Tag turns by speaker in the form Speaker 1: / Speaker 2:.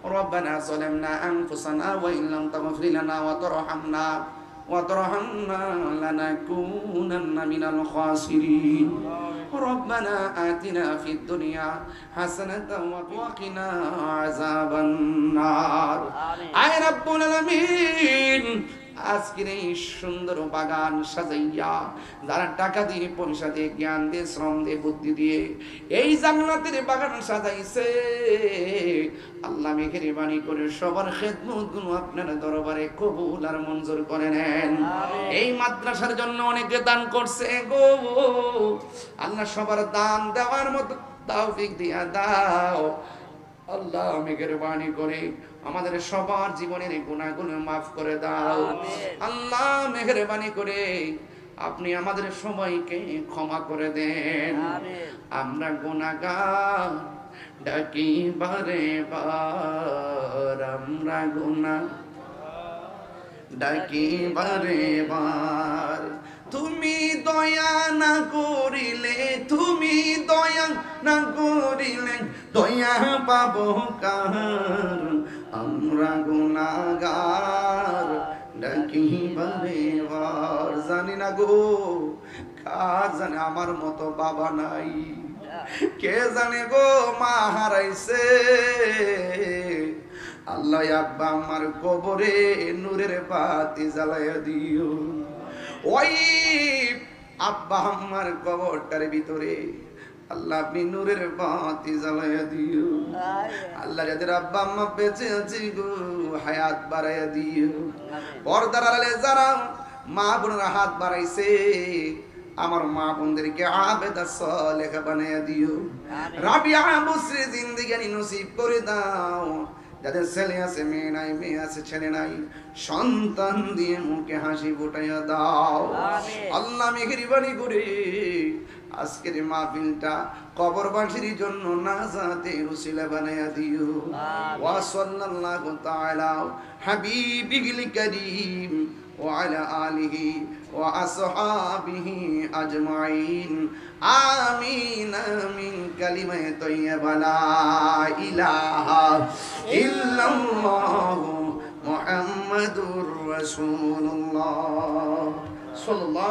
Speaker 1: ربنا ظلمنا أنفسنا وإن لم تغفر لنا وترحمنا لنكونن من الخاسرين ربنا آتنا في الدنيا حسنة وقنا عذاب النار আয় রব্বুল আলামিন আজকের এই সুন্দর বাগান সাজাইয়া যারা টাকা দিয়ে পয়সা দিয়ে জ্ঞান দিয়ে শ্রম দিয়ে বুদ্ধি দিয়ে এই জান্নাতের বাগান সাজাইছে আল্লাহ মেহেরবানি করে সবার খেদমতগুলো আপনার দরবারে কবুল আর মঞ্জুর করে নেন এই মাদ্রাসার জন্য অনেকে দান করছে গো আল্লাহ সবার দান দেওয়ার মতো তৌফিক দিয়া দাও আল্লাহ মেহেরবানি করে আমাদের সবার জীবনের গুনাহগুলো মাফ করে দাও আল্লাহ মেহেরবানি করে আপনি আমাদের সবাইকে ক্ষমা করে দেন আমরা গুনাহগার ডাকি বারে বার আমরা গুনাহ ডাকি বারে বার তুমি দয়া না করিলে দয়া পাবো কার আমরা গুনাহগার ডাকি বারে বার জানি না গো কার জানে আমার মতো বাবা নাই কে জানে গো মা হারাইছে আল্লাহ আব্বা আমার কবরে নূরের বাতি জ্বালাইয়া দিও ওই আব্বা আমার কবরটার ভিতরে আল্লাহ আপনি নূরের বাতি জ্বালাইয়া দিও আল্লাহ যাদের আব্বা আম্মা বেঁচে আছে গো হায়াত বাড়াইয়া দিও পর্দার আড়ালে যারা মা বোনেরা হাত বাড়াইছে আমার মা বোনদেরকে আবেদা সালেহা বানাইয়া দিও রাবিয়া মুসরি জিন্দেগানি নসিব করে দাও যাদের ছেলে আছে মেয়ে নাই মেয়ে আছে ছেলে নাই সন্তান দিয়ে মুখে হাসি ফুটাইয়া দাও আল্লাহ মেহেরবানি করে আজকের মাহফিলটা কবরবাসীর জন্য নাজাতের উসিলা বানাইয়া দিও ওয়া সাল্লাল্লাহু তাআলা হাবিবিল কারীম ওয়া আলা আলিহি ওয়া আসহাবিহি আজমাইন আমিন আমিন কালিমায়ে তাইয়্যিবা লা ইলাহা ইল্লাল্লাহু মুহাম্মাদুর রাসূলুল্লাহ সাল্লাল্লাহু